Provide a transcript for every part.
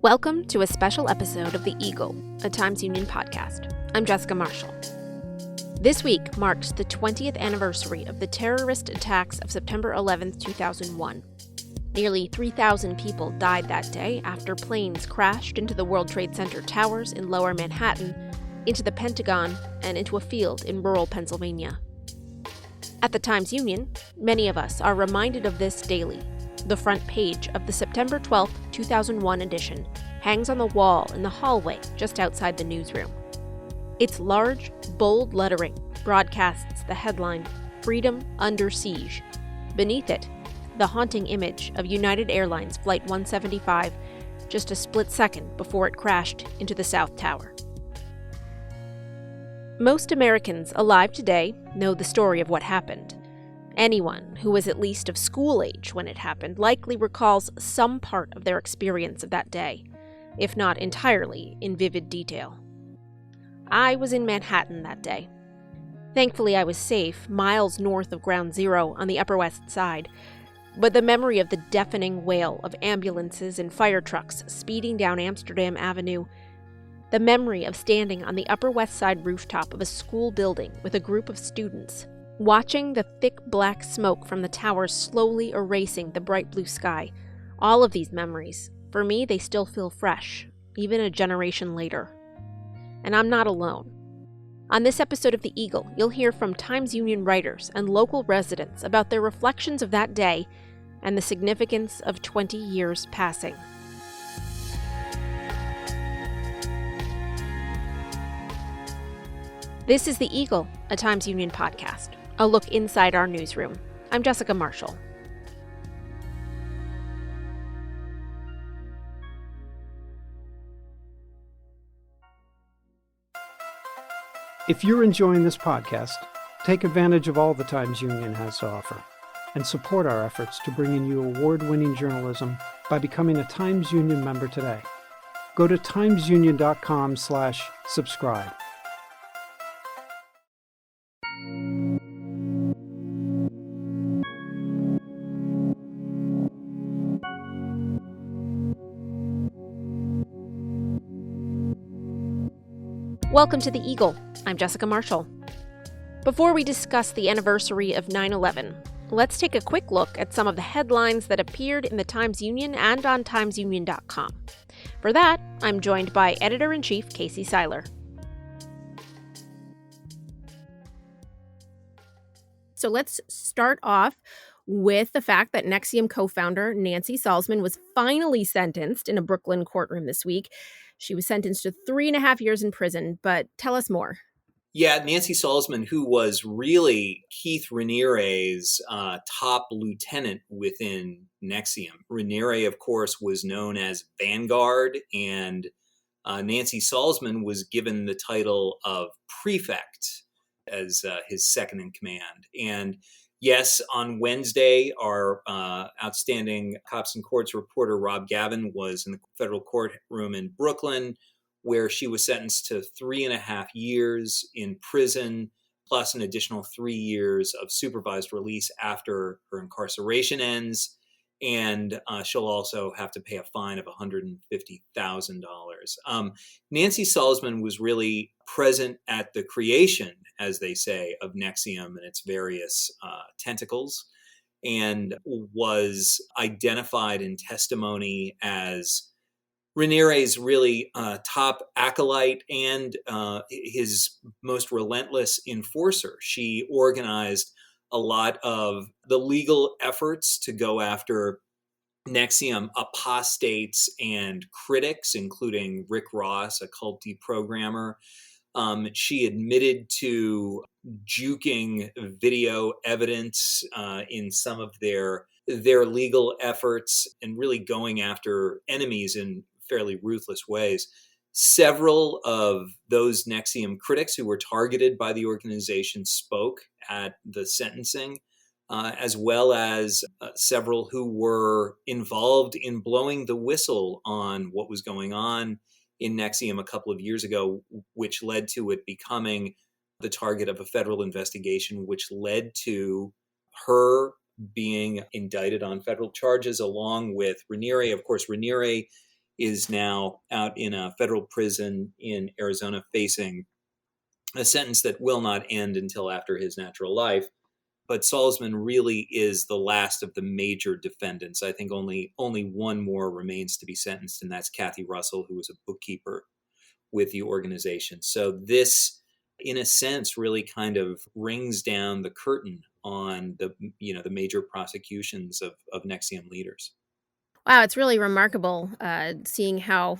Welcome to a special episode of The Eagle, a Times Union podcast. I'm Jessica Marshall. This week marks the 20th anniversary of the terrorist attacks of September 11, 2001. Nearly 3,000 people died that day after planes crashed into the World Trade Center towers in Lower Manhattan, into the Pentagon, and into a field in rural Pennsylvania. At the Times Union, many of us are reminded of this daily. The front page of the September 12, 2001 edition hangs on the wall in the hallway just outside the newsroom. Its large, bold lettering broadcasts the headline, "Freedom Under Siege." Beneath it, the haunting image of United Airlines Flight 175 just a split second before it crashed into the South Tower. Most Americans alive today know the story of what happened. Anyone who was at least of school age when it happened likely recalls some part of their experience of that day, if not entirely in vivid detail. I was in Manhattan that day. Thankfully, I was safe, miles north of Ground Zero on the Upper West Side, but the memory of the deafening wail of ambulances and fire trucks speeding down Amsterdam Avenue, the memory of standing on the Upper West Side rooftop of a school building with a group of students, watching the thick black smoke from the towers slowly erasing the bright blue sky, all of these memories, for me, they still feel fresh, even a generation later. And I'm not alone. On this episode of The Eagle, you'll hear from Times Union writers and local residents about their reflections of that day and the significance of 20 years passing. This is The Eagle, a Times Union podcast. A look inside our newsroom. I'm Jessica Marshall. If you're enjoying this podcast, take advantage of all the Times Union has to offer and support our efforts to bring in you award-winning journalism by becoming a Times Union member today. Go to timesunion.com/subscribe. Welcome to The Eagle. I'm Jessica Marshall. Before we discuss the anniversary of 9/11, let's take a quick look at some of the headlines that appeared in the Times Union and on timesunion.com. For that, I'm joined by Editor-in-Chief Casey Seiler. So let's start off with the fact that NXIVM co-founder Nancy Salzman was finally sentenced in a Brooklyn courtroom this week. She was sentenced to 3.5 years in prison, but tell us more. Yeah, Nancy Salzman, who was really Keith Raniere's top lieutenant within NXIVM. Raniere, of course, was known as Vanguard, and Nancy Salzman was given the title of prefect as his second in command. And yes, on Wednesday, our outstanding Cops and Courts reporter, Rob Gavin, was in the federal courtroom in Brooklyn, where she was sentenced to 3.5 years in prison, plus an additional 3 years of supervised release after her incarceration ends. And she'll also have to pay a fine of $150,000. Nancy Salzman was really present at the creation, as they say, of NXIVM and its various tentacles, and was identified in testimony as Raniere's really top acolyte and his most relentless enforcer. She organized a lot of the legal efforts to go after NXIVM apostates and critics, including Rick Ross, a cult deprogrammer. She admitted to juking video evidence in some of their legal efforts and really going after enemies in fairly ruthless ways. Several of those NXIVM critics who were targeted by the organization spoke at the sentencing, as well as several who were involved in blowing the whistle on what was going on in NXIVM a couple of years ago, which led to it becoming the target of a federal investigation, which led to her being indicted on federal charges along with Raniere. Of course, Raniere is now out in a federal prison in Arizona facing a sentence that will not end until after his natural life. But Salzman really is the last of the major defendants. I think only one more remains to be sentenced, and that's Kathy Russell, who was a bookkeeper with the organization. So this, in a sense, really kind of rings down the curtain on the major prosecutions of NXIVM leaders. Wow, it's really remarkable seeing how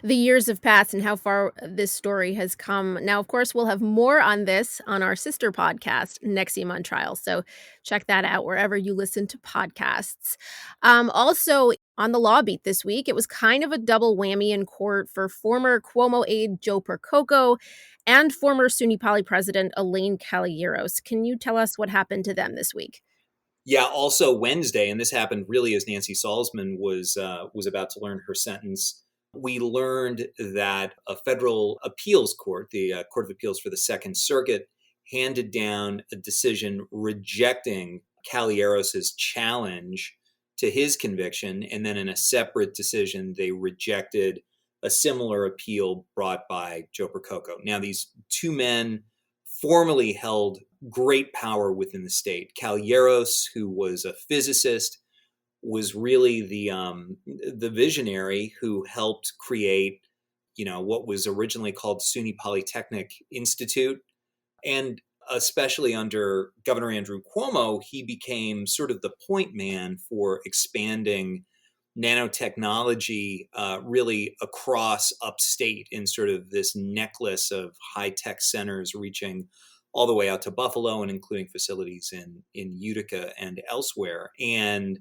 the years have passed and how far this story has come. Now, of course, we'll have more on this on our sister podcast, NXIVM on Trial. So check that out wherever you listen to podcasts. Also, on the Law Beat this week, it was kind of a double whammy in court for former Cuomo aide Joe Percoco and former SUNY Poly president Elaine Caballeros. Can you tell us what happened to them this week? Yeah, also Wednesday, and this happened really as Nancy Salzman was about to learn her sentence. We learned that a federal appeals court, the Court of Appeals for the Second Circuit, handed down a decision rejecting Caballeros's challenge to his conviction, and then in a separate decision, they rejected a similar appeal brought by Joe Percoco. Now, these two men formerly held great power within the state. Caballeros, who was a physicist, was really the visionary who helped create, what was originally called SUNY Polytechnic Institute. And especially under Governor Andrew Cuomo, he became sort of the point man for expanding nanotechnology really across upstate in sort of this necklace of high-tech centers reaching all the way out to Buffalo and including facilities in Utica and elsewhere. And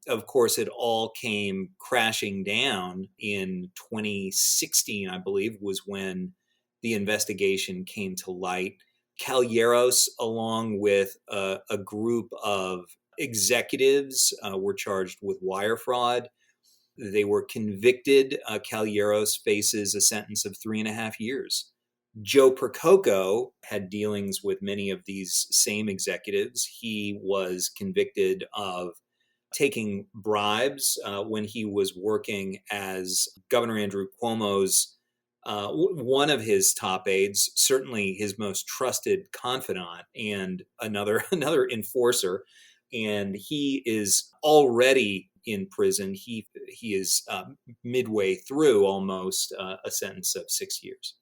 of course, it all came crashing down in 2016, I believe, was when the investigation came to light. Caballeros, along with a group of executives, were charged with wire fraud. They were convicted. Caballeros faces a sentence of 3.5 years. Joe Percoco had dealings with many of these same executives. He was convicted of taking bribes when he was working as Governor Andrew Cuomo's one of his top aides, certainly his most trusted confidant, and another enforcer. And he is already in prison. He is midway through almost a sentence of 6 years.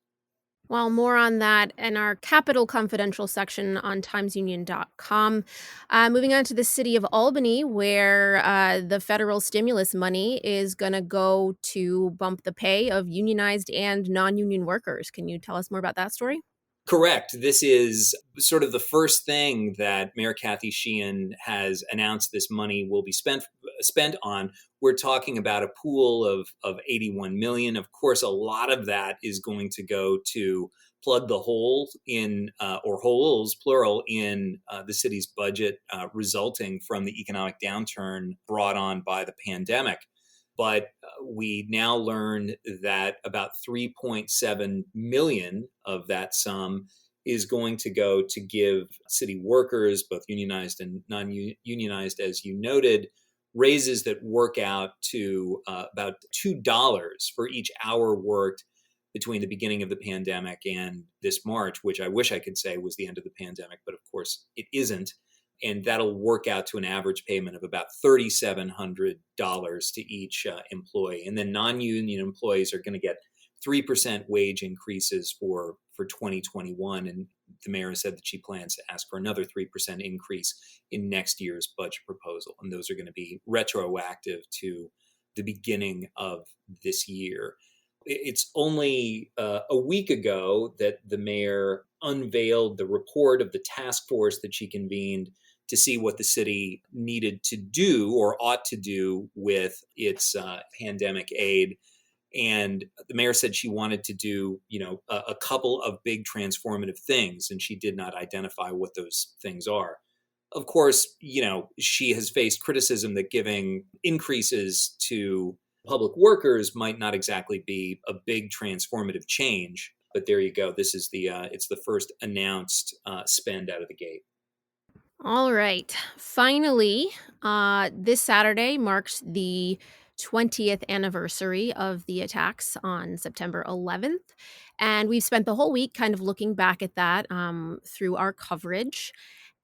Well, more on that in our Capital Confidential section on timesunion.com. Moving on to the city of Albany, where the federal stimulus money is going to go to bump the pay of unionized and non-union workers. Can you tell us more about that story? Correct. This is sort of the first thing that Mayor Kathy Sheehan has announced this money will be spent on. We're talking about a pool of 81 million. Of course, a lot of that is going to go to plug the hole in, or holes, plural, in the city's budget resulting from the economic downturn brought on by the pandemic. But we now learn that about 3.7 million of that sum is going to go to give city workers, both unionized and non-unionized, as you noted, raises that work out to about $2 for each hour worked between the beginning of the pandemic and this March, which I wish I could say was the end of the pandemic, but of course it isn't. And that'll work out to an average payment of about $3,700 to each employee. And then non-union employees are going to get 3% wage increases for 2021. And the mayor said that she plans to ask for another 3% increase in next year's budget proposal. And those are going to be retroactive to the beginning of this year. It's only a week ago that the mayor unveiled the report of the task force that she convened to see what the city needed to do or ought to do with its pandemic aid. And the mayor said she wanted to do, a couple of big transformative things, and she did not identify what those things are. Of course, she has faced criticism that giving increases to public workers might not exactly be a big transformative change. But there you go. This is it's the first announced spend out of the gate. All right. Finally, this Saturday marks the 20th anniversary of the attacks on September 11th. And we've spent the whole week kind of looking back at that through our coverage.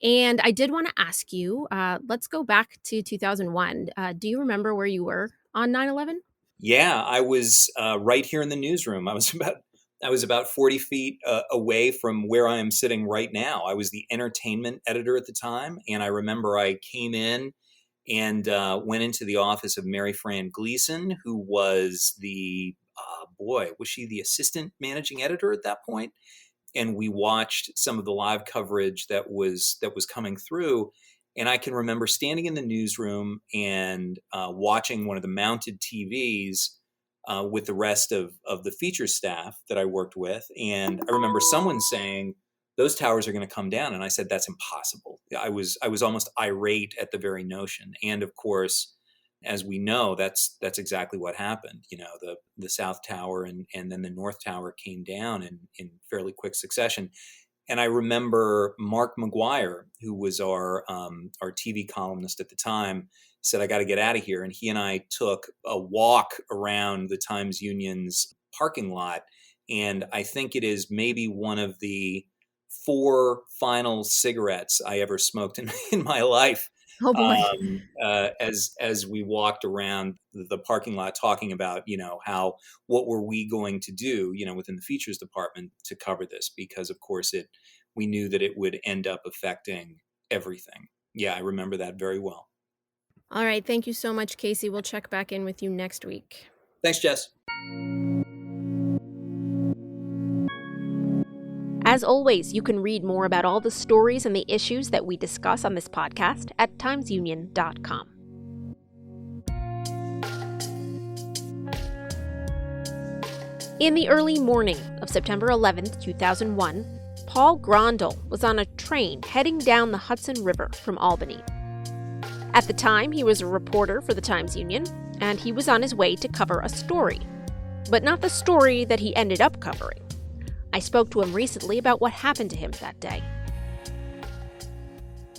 And I did want to ask you, let's go back to 2001. Do you remember where you were on 9/11? Yeah, I was right here in the newsroom. I was about 40 feet away from where I am sitting right now. I was the entertainment editor at the time, and I remember I came in and went into the office of Mary Fran Gleason, who was was she the assistant managing editor at that point? And we watched some of the live coverage that was coming through. And I can remember standing in the newsroom and watching one of the mounted TVs with the rest of the feature staff that I worked with. And I remember someone saying, "Those towers are going to come down." And I said, "That's impossible." I was almost irate at the very notion. And of course, as we know, that's exactly what happened. You know, the South Tower and then the North Tower came down in fairly quick succession. And I remember Mark McGuire, who was our TV columnist at the time, said, "I got to get out of here." And he and I took a walk around the Times Union's parking lot. And I think it is maybe one of the 4 final cigarettes I ever smoked in my life. Oh boy. As we walked around the parking lot talking about, what were we going to do, within the features department to cover this, because of course we knew that it would end up affecting everything. Yeah, I remember that very well. All right. Thank you so much, Casey. We'll check back in with you next week. Thanks, Jess. As always, you can read more about all the stories and the issues that we discuss on this podcast at timesunion.com. In the early morning of September 11th, 2001, Paul Grondahl was on a train heading down the Hudson River from Albany. At the time, he was a reporter for the Times-Union, and he was on his way to cover a story, but not the story that he ended up covering. I spoke to him recently about what happened to him that day.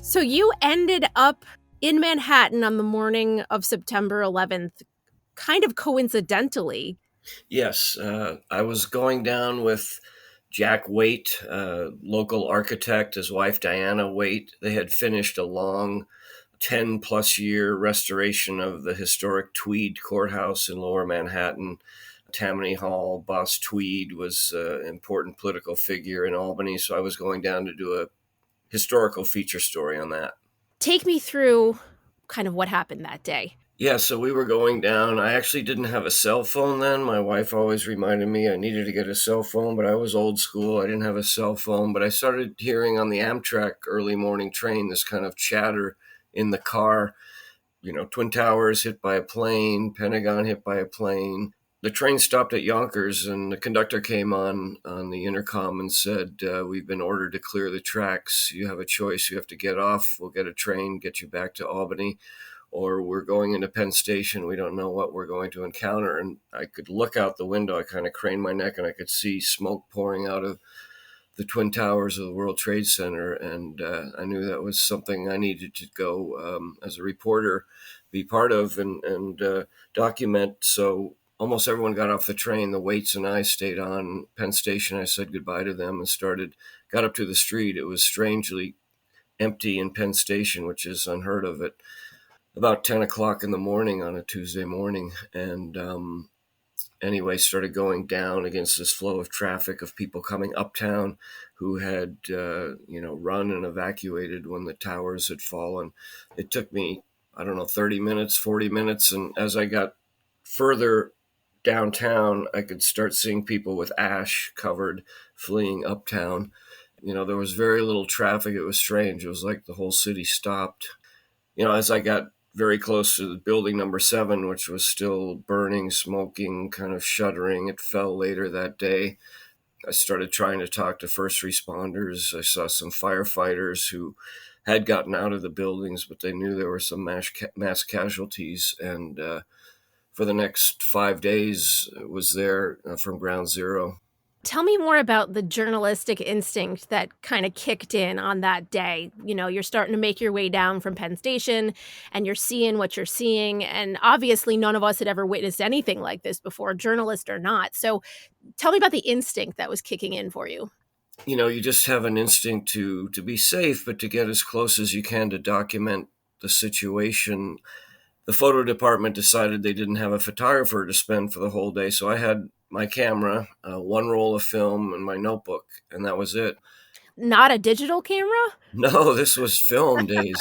So you ended up in Manhattan on the morning of September 11th, kind of coincidentally. Yes, I was going down with Jack Waite, local architect, his wife Diana Waite. They had finished a long 10-plus year restoration of the historic Tweed Courthouse in Lower Manhattan. Tammany Hall, Boss Tweed was an important political figure in Albany, so I was going down to do a historical feature story on that. Take me through kind of what happened that day. Yeah, so we were going down. I actually didn't have a cell phone then. My wife always reminded me I needed to get a cell phone, but I was old school. I didn't have a cell phone, but I started hearing on the Amtrak early morning train this kind of chatter in the car. Twin Towers hit by a plane, Pentagon hit by a plane. The train stopped at Yonkers, and the conductor came on the intercom and said, "We've been ordered to clear the tracks. You have a choice. You have to get off. We'll get a train, get you back to Albany, or we're going into Penn Station. We don't know what we're going to encounter." And I could look out the window. I kind of craned my neck, and I could see smoke pouring out of the Twin Towers of the World Trade Center. And I knew that was something I needed to go as a reporter, be part of and document. So almost everyone got off the train. The Waites and I stayed on Penn Station. I said goodbye to them and got up to the street. It was strangely empty in Penn Station, which is unheard of at about 10 o'clock in the morning on a Tuesday morning. And anyway, started going down against this flow of traffic of people coming uptown who had, run and evacuated when the towers had fallen. It took me, 30 minutes, 40 minutes. And as I got further downtown, I could start seeing people with ash covered fleeing uptown. There was very little traffic. It was strange. It was like the whole city stopped. As I got very close to the building number 7, which was still burning, smoking, kind of shuddering, it fell later that day. I started trying to talk to first responders. I saw some firefighters who had gotten out of the buildings, but they knew there were some mass casualties. And for the next 5 days, it was there from ground zero. Tell me more about the journalistic instinct that kind of kicked in on that day. You're starting to make your way down from Penn Station and you're seeing what you're seeing. And obviously, none of us had ever witnessed anything like this before, journalist or not. So tell me about the instinct that was kicking in for you. You just have an instinct to be safe, but to get as close as you can to document the situation. The photo department decided they didn't have a photographer to spend for the whole day, so I had my camera, one roll of film, and my notebook, and that was it. Not a digital camera? No, this was film days.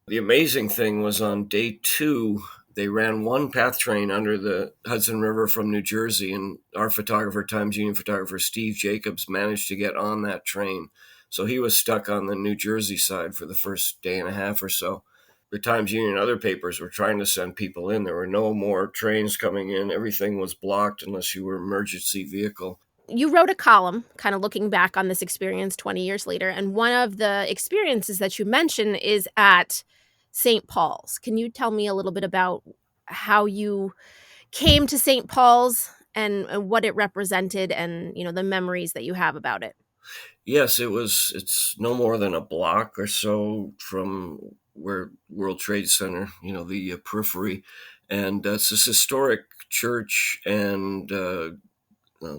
The amazing thing was on day 2, they ran one path train under the Hudson River from New Jersey, and our photographer, Times Union photographer Steve Jacobs, managed to get on that train. So he was stuck on the New Jersey side for the first day and a half or so. The Times Union and other papers were trying to send people in. There were no more trains coming in. Everything was blocked unless you were an emergency vehicle. You wrote a column kind of looking back on this experience 20 years later. And one of the experiences that you mention is at St. Paul's. Can you tell me a little bit about how you came to St. Paul's and what it represented and, the memories that you have about it? Yes, it's no more than a block or so from where World Trade Center, the periphery. And it's this historic church and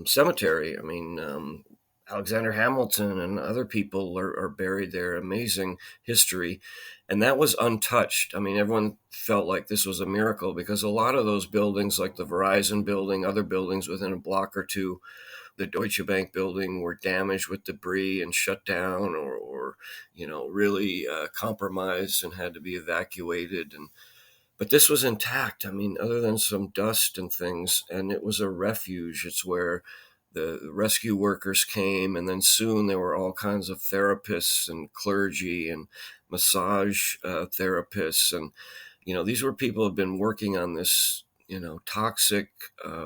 cemetery. I mean, Alexander Hamilton and other people are buried there. Amazing history. And that was untouched. I mean, everyone felt like this was a miracle because a lot of those buildings, like the Verizon building, other buildings within a block or two, the Deutsche Bank building, were damaged with debris and shut down or really compromised and had to be evacuated. But this was intact. I mean, other than some dust and things, and it was a refuge. It's where the rescue workers came, and then soon there were all kinds of therapists and clergy and massage therapists. And, these were people who have been working on this, toxic,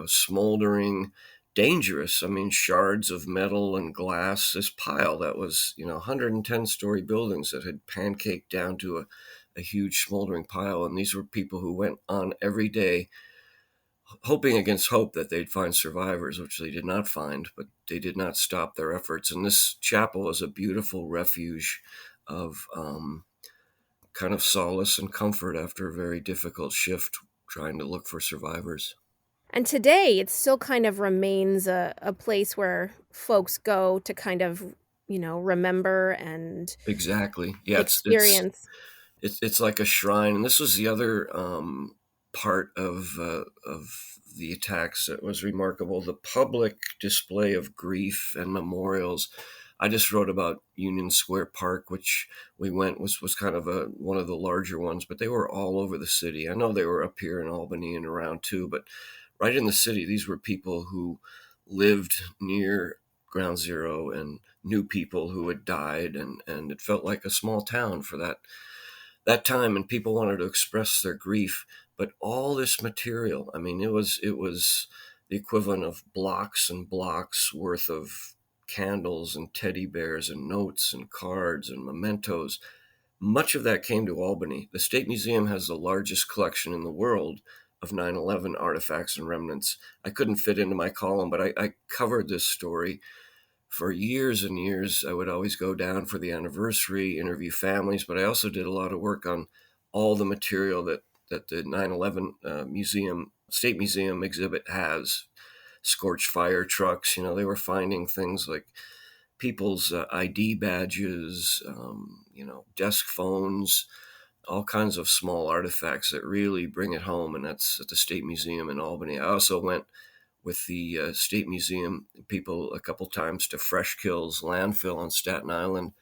smoldering, dangerous, shards of metal and glass, this pile that was, 110-story buildings that had pancaked down to a huge smoldering pile. And these were people who went on every day hoping against hope that they'd find survivors, which they did not find, but they did not stop their efforts. And this chapel is a beautiful refuge of kind of solace and comfort after a very difficult shift trying to look for survivors. And today, it still kind of remains a place where folks go to kind of, remember and Exactly. Yeah, experience. it's like a shrine. And this was the other part of the attacks that was remarkable: the public display of grief and memorials. I just wrote about Union Square Park, which we went was kind of one of the larger ones, but they were all over the city. I know they were up here in Albany and around too, but right in the city, these were people who lived near Ground Zero and knew people who had died, and it felt like a small town for that time, and people wanted to express their grief. But all this material, it was the equivalent of blocks and blocks worth of candles and teddy bears and notes and cards and mementos. Much of that came to Albany. The State Museum has the largest collection in the world of 9/11 artifacts and remnants. I couldn't fit into my column, but I covered this story for years and years. I would always go down for the anniversary, interview families, but I also did a lot of work on all the material that the 9/11 State Museum exhibit has. Scorched fire trucks, they were finding things like people's ID badges, desk phones, all kinds of small artifacts that really bring it home, and that's at the State Museum in Albany. I also went with the State Museum people a couple times to Fresh Kills landfill on Staten Island.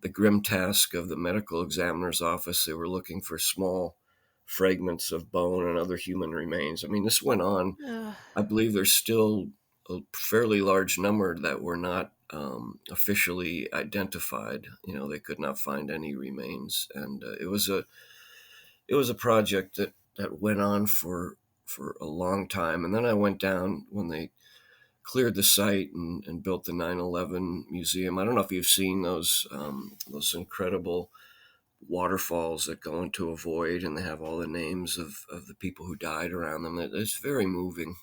The grim task of the medical examiner's office, they were looking for small fragments of bone and other human remains. This went on. Ugh. I believe there's still a fairly large number that were not officially identified. They could not find any remains, and it was a project that went on for a long time. And then I went down when they cleared the site and built the 9/11 museum. I don't know if you've seen those incredible waterfalls that go into a void, and they have all the names of the people who died around them. It's very moving.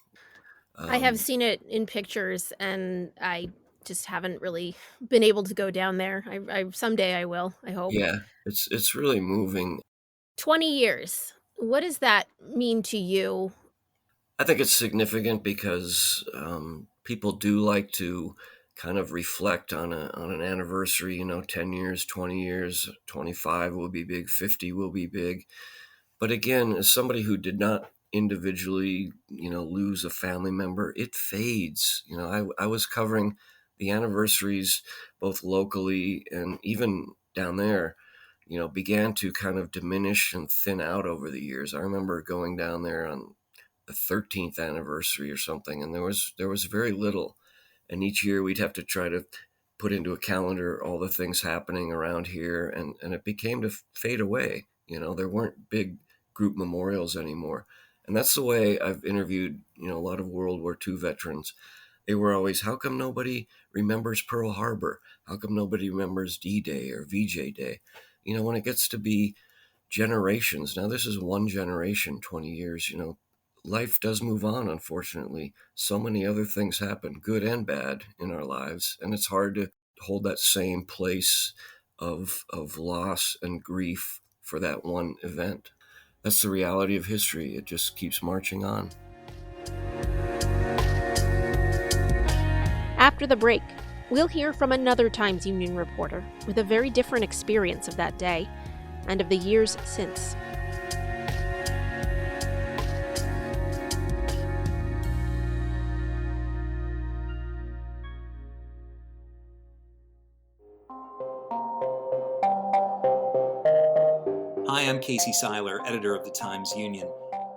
I have seen it in pictures, and I just haven't really been able to go down there. I someday I will, I hope. Yeah, it's really moving. 20 years. What does that mean to you? I think it's significant because people do like to kind of reflect on an anniversary. 10 years, 20 years, 25 will be big, 50 will be big. But again, as somebody who did not individually, lose a family member, it fades. I was covering the anniversaries both locally and even down there, began to kind of diminish and thin out over the years. I remember going down there on the 13th anniversary or something, and there was very little. And each year we'd have to try to put into a calendar all the things happening around here, and it became to fade away. There weren't big group memorials anymore. And that's the way I've interviewed, a lot of World War II veterans. They were always, how come nobody remembers Pearl Harbor? How come nobody remembers D-Day or VJ Day? When it gets to be generations, now this is one generation, 20 years, life does move on, unfortunately. So many other things happen, good and bad, in our lives. And it's hard to hold that same place of loss and grief for that one event. That's the reality of history. It just keeps marching on. After the break, we'll hear from another Times Union reporter with a very different experience of that day and of the years since. Hi, I'm Casey Seiler, editor of the Times Union.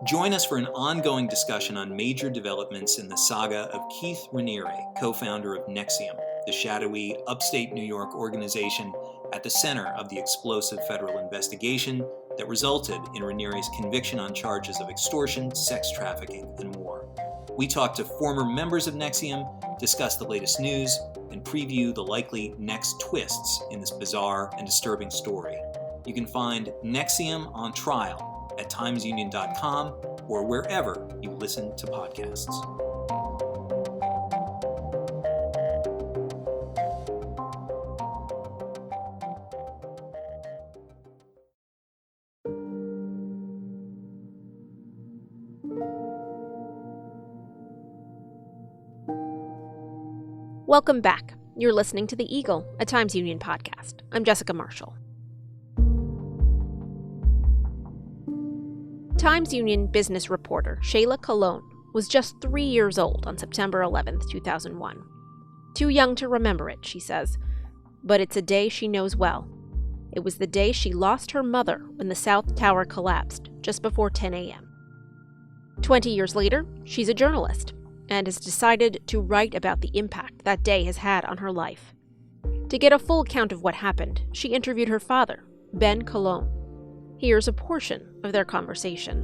Join us for an ongoing discussion on major developments in the saga of Keith Raniere, co-founder of NXIVM, the shadowy upstate New York organization at the center of the explosive federal investigation that resulted in Raniere's conviction on charges of extortion, sex trafficking, and more. We talk to former members of NXIVM, discuss the latest news, and preview the likely next twists in this bizarre and disturbing story. You can find NXIVM on Trial at timesunion.com or wherever you listen to podcasts. Welcome back. You're listening to The Eagle, a Times Union podcast. I'm Jessica Marshall. Times Union business reporter Shayla Colon was just 3 years old on September 11, 2001. Too young to remember it, she says, but it's a day she knows well. It was the day she lost her mother when the South Tower collapsed just before 10 a.m. 20 years later, she's a journalist and has decided to write about the impact that day has had on her life. To get a full account of what happened, she interviewed her father, Ben Colon. Here's a portion of their conversation.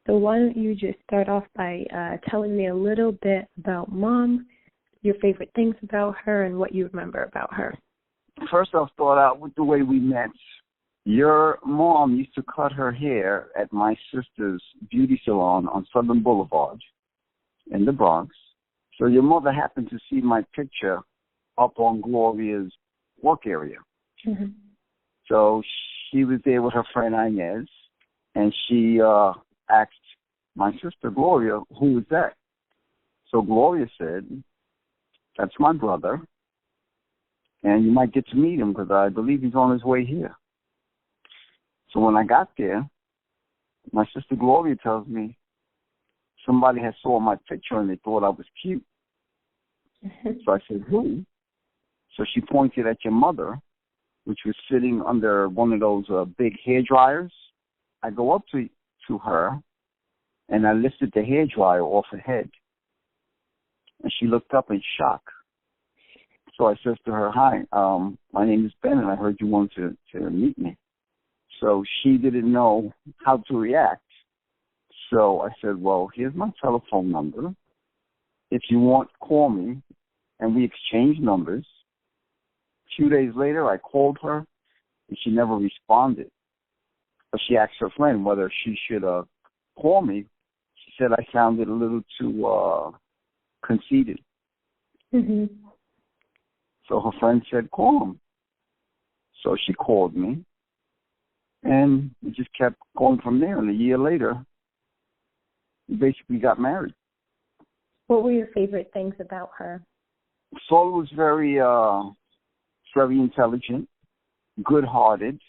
So why don't you just start off by telling me a little bit about Mom, your favorite things about her, and what you remember about her. First, I'll start out with the way we met. Your mom used to cut her hair at my sister's beauty salon on Southern Boulevard in the Bronx. So your mother happened to see my picture up on Gloria's work area. Mm-hmm. So she was there with her friend Inez, and she asked my sister Gloria, who is that? So Gloria said, that's my brother, and you might get to meet him because I believe he's on his way here. So when I got there, my sister Gloria tells me somebody had saw my picture and they thought I was cute. So I said, who? So she pointed at your mother, which was sitting under one of those big hair dryers. I go up to her, and I lifted the hair dryer off her head. And she looked up in shock. So I said to her, hi, my name is Ben, and I heard you wanted to meet me. So she didn't know how to react. So I said, well, here's my telephone number. If you want, call me. And we exchanged numbers. A few days later, I called her, and she never responded. But she asked her friend whether she should call me. She said I sounded a little too conceited. Mm-hmm. So her friend said, call him. So she called me, and we just kept going from there. And a year later, we basically got married. What were your favorite things about her? Sol was very intelligent, good-hearted,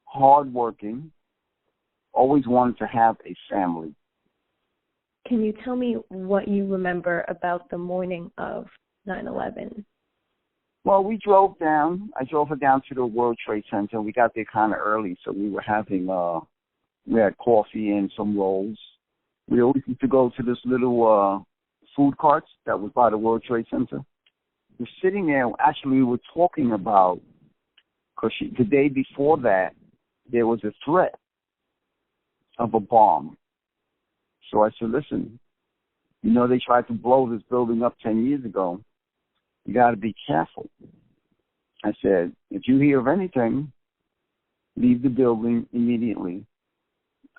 hardworking, always wanted to have a family. Can you tell me what you remember about the morning of 9/11? Well, we drove down. I drove her down to the World Trade Center. We got there kind of early, so we were having, we had coffee and some rolls. We always used to go to this little food carts that was by the World Trade Center. We're sitting there. Actually, we were talking about, because the day before that, there was a threat of a bomb. So I said, listen, you know they tried to blow this building up 10 years ago. You got to be careful. I said, if you hear of anything, leave the building immediately.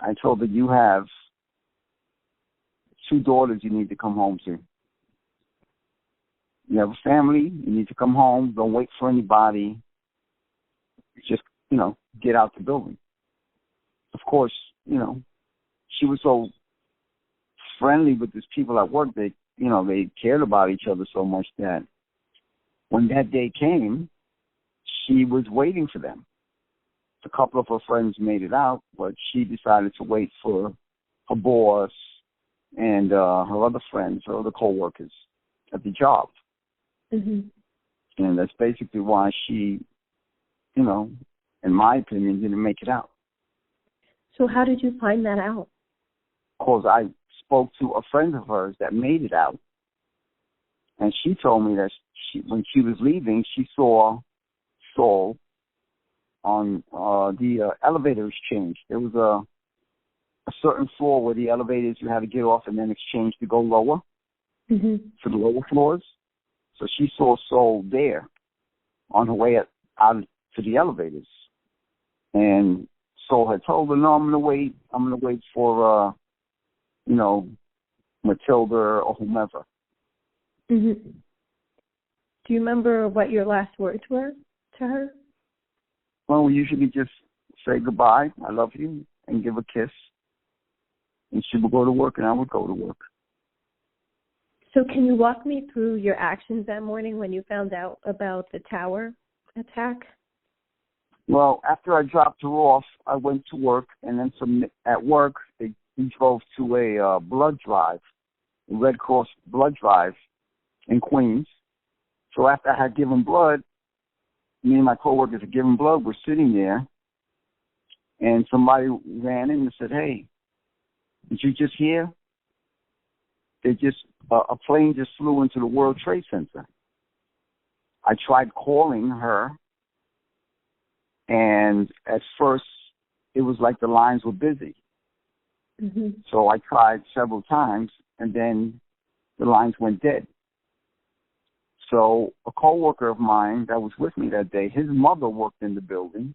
I told her, you have 2 daughters you need to come home to. You have a family, you need to come home. Don't wait for anybody. Just, get out the building. Of course, she was so friendly with these people at work. They cared about each other so much that when that day came, she was waiting for them. A couple of her friends made it out, but she decided to wait for her boss and her other friends, her other coworkers at the job. Mm-hmm. And that's basically why she, in my opinion, didn't make it out. So how did you find that out? Because I spoke to a friend of hers that made it out, and she told me that when she was leaving, she saw Saul on the elevator exchange. There was a certain floor where the elevators you had to get off and then exchange to go lower, mm-hmm. to the lower floors. So she saw Saul there on her way out to the elevators. And Saul had told her, no, I'm going to wait for, Matilda or whomever. Mm-hmm. Do you remember what your last words were to her? Well, we usually just say goodbye, I love you, and give a kiss. And she would go to work and I would go to work. So can you walk me through your actions that morning when you found out about the tower attack? Well, after I dropped her off, I went to work, and then at work, we drove to a blood drive, a Red Cross blood drive in Queens. So after I had given blood, me and my coworkers had given blood, we're sitting there, and somebody ran in and said, hey, did you just hear? A plane just flew into the World Trade Center. I tried calling her, and at first it was like the lines were busy. Mm-hmm. So I tried several times, and then the lines went dead. So a coworker of mine that was with me that day, his mother worked in the building.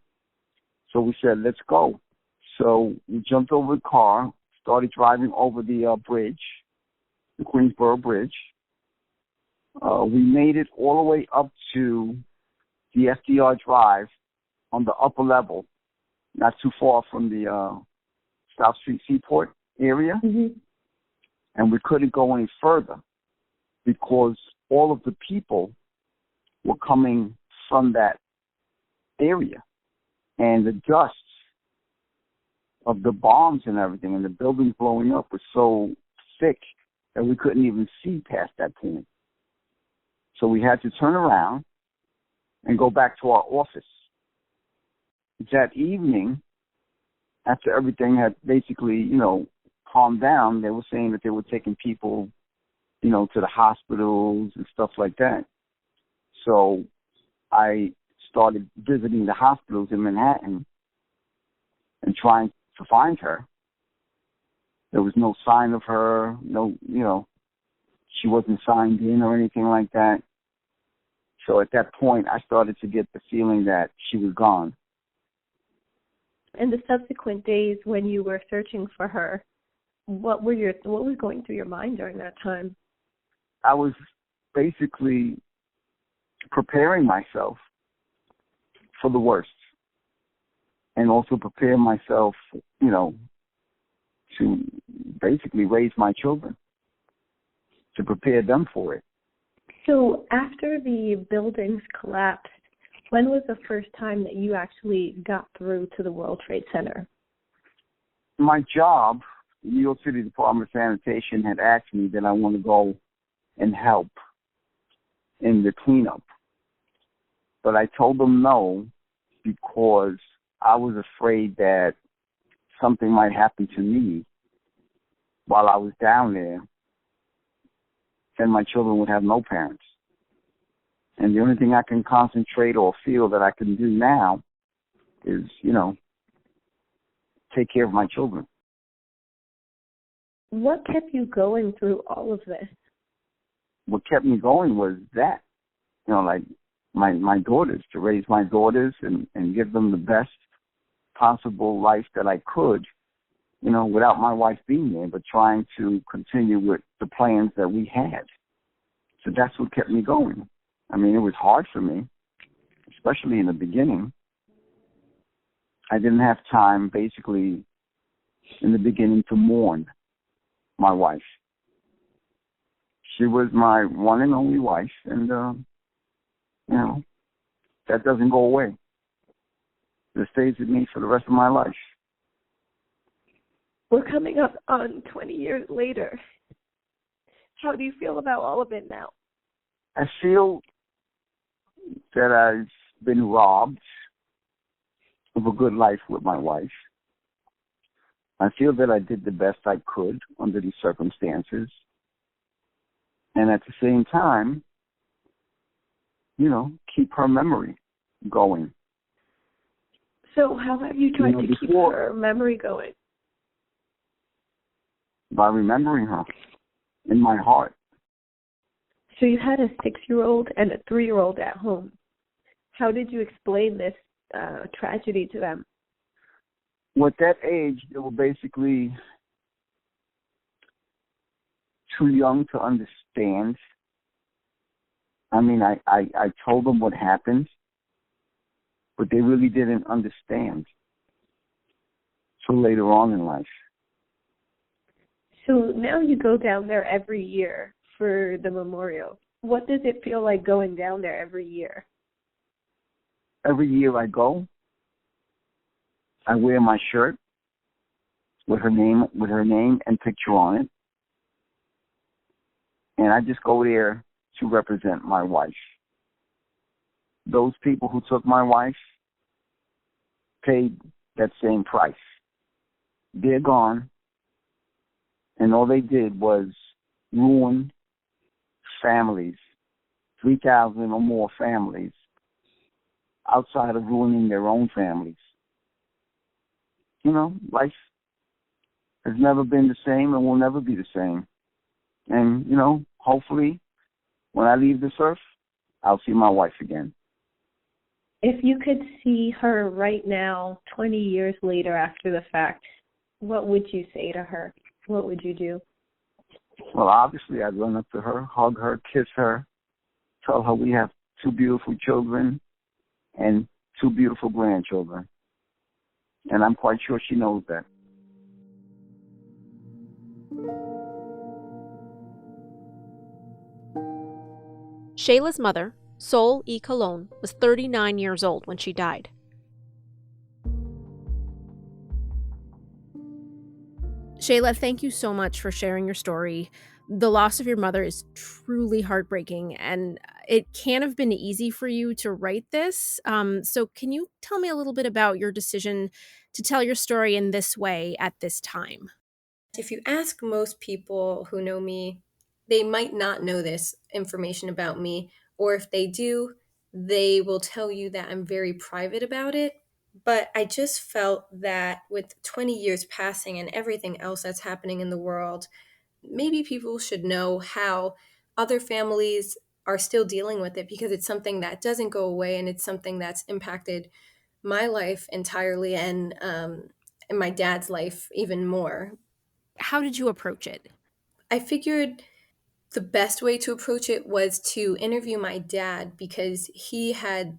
So we said, let's go. So we jumped over the car, started driving over the bridge, the Queensboro Bridge. We made it all the way up to the FDR Drive on the upper level, not too far from the South Street Seaport area. Mm-hmm. And we couldn't go any further because all of the people were coming from that area. And the dust of the bombs and everything and the buildings blowing up was so thick that we couldn't even see past that point. So we had to turn around and go back to our office. That evening, after everything had basically, calmed down, they were saying that they were taking people, to the hospitals and stuff like that. So I started visiting the hospitals in Manhattan and trying to find her. There was no sign of her, she wasn't signed in or anything like that. So at that point, I started to get the feeling that she was gone. In the subsequent days when you were searching for her, What was going through your mind during that time? I was basically preparing myself for the worst, and also prepare myself, to basically raise my children, to prepare them for it. So after the buildings collapsed, when was the first time that you actually got through to the World Trade Center? My job, New York City Department of Sanitation, had asked me that I want to go and help in the cleanup. But I told them no, because I was afraid that something might happen to me while I was down there, and my children would have no parents. And the only thing I can concentrate or feel that I can do now is, take care of my children. What kept you going through all of this? What kept me going was that, like my daughters, to raise my daughters and give them the best possible life that I could, without my wife being there, but trying to continue with the plans that we had. So that's what kept me going. I mean, it was hard for me, especially in the beginning. I didn't have time, basically, in the beginning to mourn my wife. She was my one and only wife, and, that doesn't go away. It stays with me for the rest of my life. We're coming up on 20 years later. How do you feel about all of it now? I feel that I've been robbed of a good life with my wife. I feel that I did the best I could under these circumstances. And at the same time, keep her memory going. So how have you tried to keep her memory going? By remembering her in my heart. So you had a 6-year-old and a 3-year-old at home. How did you explain this tragedy to them? Well, at that age, they were basically too young to understand. I mean, I told them what happened, but they really didn't understand till later on in life. So now you go down there every year for the memorial. What does it feel like going down there every year? Every year I go, I wear my shirt with her name and picture on it. And I just go there to represent my wife. Those people who took my wife paid that same price. They're gone, and all they did was ruin families, 3,000 or more families, outside of ruining their own families. Life has never been the same and will never be the same. And, hopefully, when I leave this earth, I'll see my wife again. If you could see her right now, 20 years later after the fact, what would you say to her? What would you do? Well, obviously, I'd run up to her, hug her, kiss her, tell her we have 2 beautiful children and 2 beautiful grandchildren. And I'm quite sure she knows that. Shayla's mother, Shayla Colon, was 39 years old when she died. Shayla, thank you so much for sharing your story. The loss of your mother is truly heartbreaking, and it can't have been easy for you to write this. So can you tell me a little bit about your decision to tell your story in this way at this time? If you ask most people who know me, they might not know this information about me, or if they do, they will tell you that I'm very private about it. But I just felt that with 20 years passing and everything else that's happening in the world, maybe people should know how other families are still dealing with it, because it's something that doesn't go away, and it's something that's impacted my life entirely, and my dad's life even more. how did you approach it? I figured the best way to approach it was to interview my dad because he had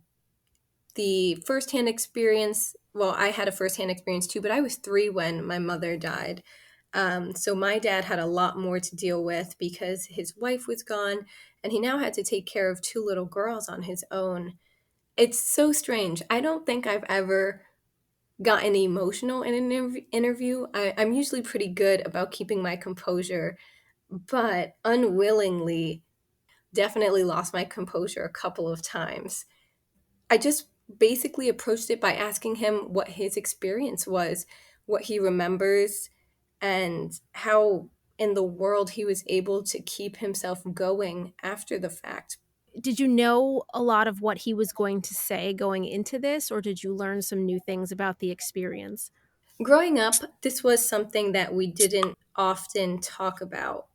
the firsthand experience. Well, I had a firsthand experience too, but I was 3 when my mother died. So my dad had a lot more to deal with because his wife was gone and he now had to take care of 2 little girls on his own. It's so strange. I don't think I've ever gotten emotional in an interview. I'm usually pretty good about keeping my composure, but unwillingly definitely lost my composure a couple of times. I just basically approached it by asking him what his experience was, what he remembers, and how in the world he was able to keep himself going after the fact. Did you know a lot of what he was going to say going into this, or did you learn some new things about the experience? Growing up, this was something that we didn't often talk about.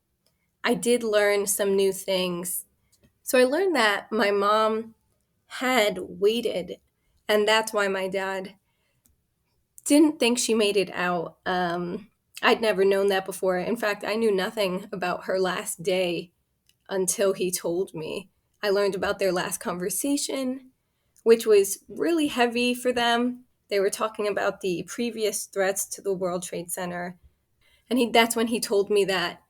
I did learn some new things. So I learned that my mom had waited, and that's why my dad didn't think she made it out. I'd never known that before. In fact, I knew nothing about her last day until he told me. I learned about their last conversation, which was really heavy for them. They were talking about the previous threats to the World Trade Center. And that's when he told me that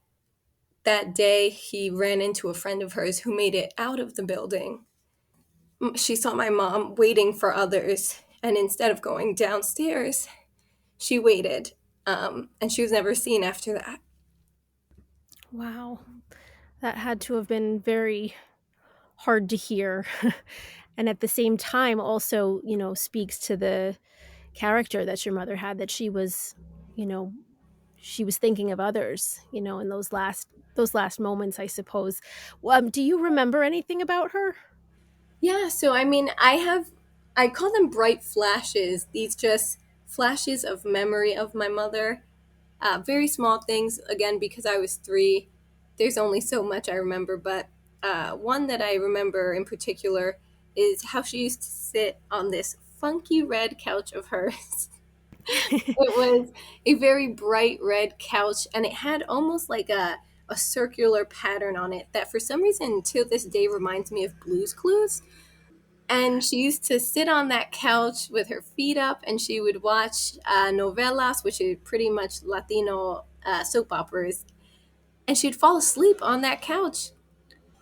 that day he ran into a friend of hers who made it out of the building. She saw my mom waiting for others, and instead of going downstairs, she waited. And she was never seen after that. Wow. That had to have been very hard to hear. And at the same time, also, speaks to the character that your mother had, that you know, she was thinking of others, in those last moments, I suppose. Do you remember anything about her? Yeah, so I mean, I call them bright flashes. These just flashes of memory of my mother. Very small things, again, because I was 3. There's only so much I remember, but one that I remember in particular is how she used to sit on this funky red couch of hers. It was a very bright red couch, and it had almost like a circular pattern on it that for some reason to this day reminds me of Blue's Clues. And she used to sit on that couch with her feet up, and she would watch novelas, which are pretty much Latino soap operas, and she'd fall asleep on that couch.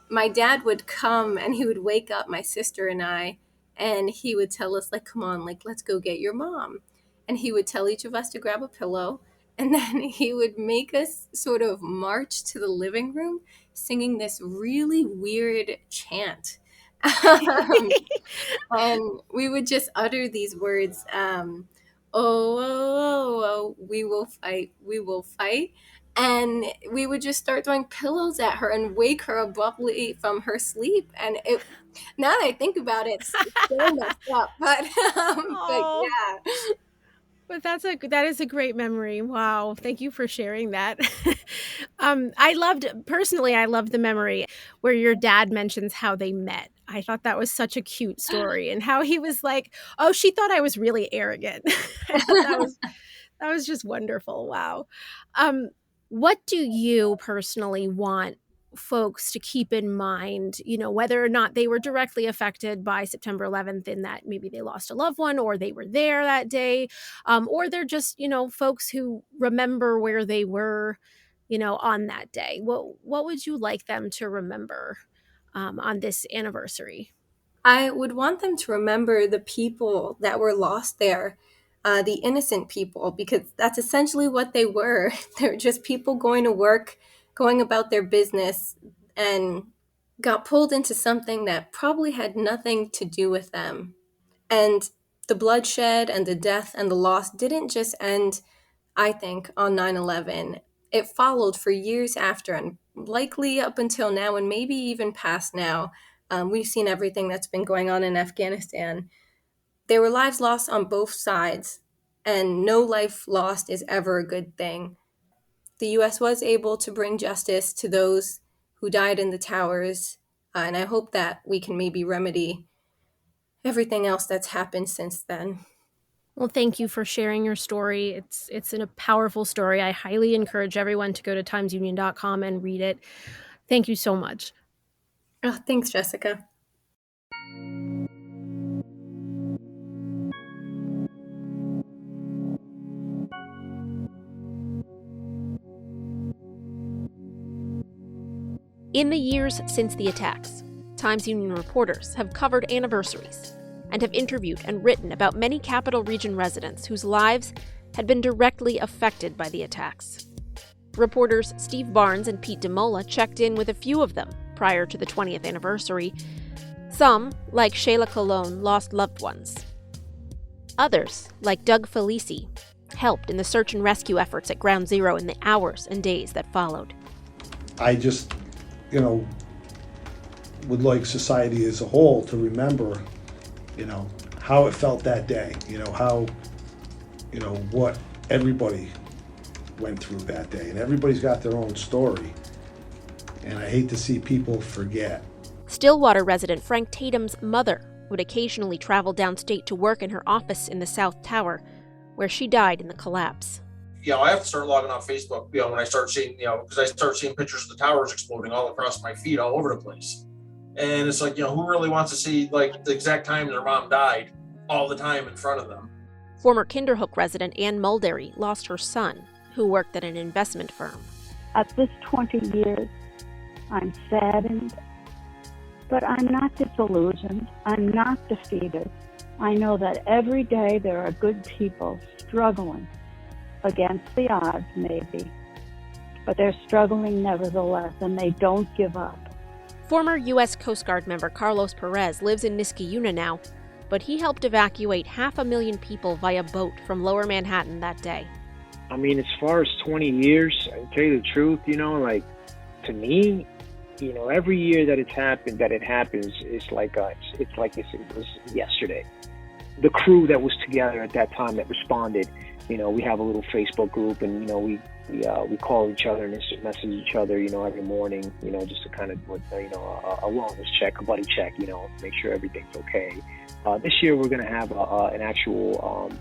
My dad would come and he would wake up my sister and I, and he would tell us, like, come on, like, let's go get your mom. And he would tell each of us to grab a pillow, and then he would make us sort of march to the living room singing this really weird chant. And we would just utter these words, oh, oh, oh, oh, we will fight. And we would just start throwing pillows at her and wake her abruptly from her sleep. And now that I think about it, it's so messed up. But Oh, yeah. but that is a great memory. Wow, thank you for sharing that. I loved the memory where your dad mentions how they met. I thought that was such a cute story, and how he was like, "Oh, she thought I was really arrogant." I thought that was just wonderful. Wow. What do you personally want folks to keep in mind, whether or not they were directly affected by September 11th, in that maybe they lost a loved one or they were there that day, or they're just, folks who remember where they were, on that day? What would you like them to remember on this anniversary? I would want them to remember the people that were lost there, the innocent people, because that's essentially what they were. They're just people going to work, going about their business, and got pulled into something that probably had nothing to do with them. And the bloodshed and the death and the loss didn't just end, I think, on 9/11. It followed for years after, and likely up until now, and maybe even past now. We've seen everything that's been going on in Afghanistan. There were lives lost on both sides, and no life lost is ever a good thing. The US was able to bring justice to those who died in the towers, and I hope that we can maybe remedy everything else that's happened since then. Well, thank you for sharing your story. It's a powerful story. I highly encourage everyone to go to timesunion.com and read it. Thank you so much. Oh, thanks, Jessica. In the years since the attacks, Times Union reporters have covered anniversaries and have interviewed and written about many Capital Region residents whose lives had been directly affected by the attacks. Reporters Steve Barnes and Pete DeMola checked in with a few of them prior to the 20th anniversary. Some, like Shayla Colon, lost loved ones. Others, like Doug Felici, helped in the search and rescue efforts at Ground Zero in the hours and days that followed. I just, would like society as a whole to remember, how it felt that day, how, what everybody went through that day. And everybody's got their own story. And I hate to see people forget. Stillwater resident Frank Tatum's mother would occasionally travel downstate to work in her office in the South Tower, where she died in the collapse. I have to start logging on Facebook, when I start seeing, because I start seeing pictures of the towers exploding all across my feed, all over the place. And it's like, who really wants to see, the exact time their mom died all the time in front of them? Former Kinderhook resident Ann Mulderry lost her son, who worked at an investment firm. At this 20 years, I'm saddened, but I'm not disillusioned. I'm not defeated. I know that every day there are good people struggling against the odds, maybe, but they're struggling nevertheless, and they don't give up. Former U.S. Coast Guard member Carlos Perez lives in Niskayuna now, but he helped evacuate 500,000 people via boat from Lower Manhattan that day. As far as 20 years, I tell you the truth, to me, every year that it happens, it's like it was yesterday. The crew that was together at that time that responded, we have a little Facebook group, and we call each other and message each other, every morning, just to kind of a wellness check, a buddy check, make sure everything's okay. This year we're going to have an actual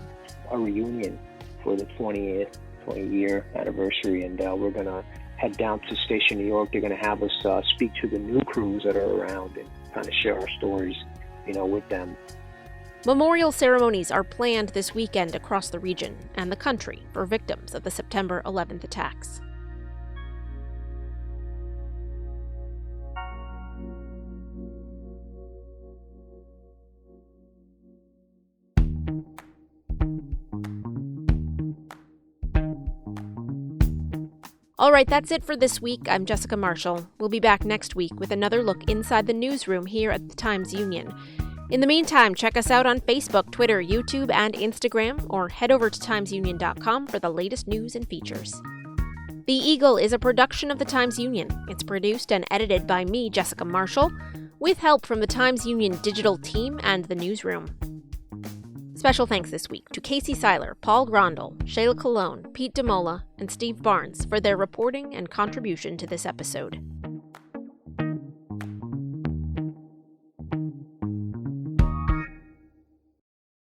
a reunion for the 20-year anniversary, and we're going to head down to Station New York. They're going to have us speak to the new crews that are around and kind of share our stories, with them. Memorial ceremonies are planned this weekend across the region and the country for victims of the September 11th attacks. All right, that's it for this week. I'm Jessica Marshall. We'll be back next week with another look inside the newsroom here at the Times Union. In the meantime, check us out on Facebook, Twitter, YouTube, and Instagram, or head over to timesunion.com for the latest news and features. The Eagle is a production of the Times Union. It's produced and edited by me, Jessica Marshall, with help from the Times Union digital team and the newsroom. Special thanks this week to Casey Seiler, Paul Grondahl, Shayla Colon, Pete DeMola, and Steve Barnes for their reporting and contribution to this episode.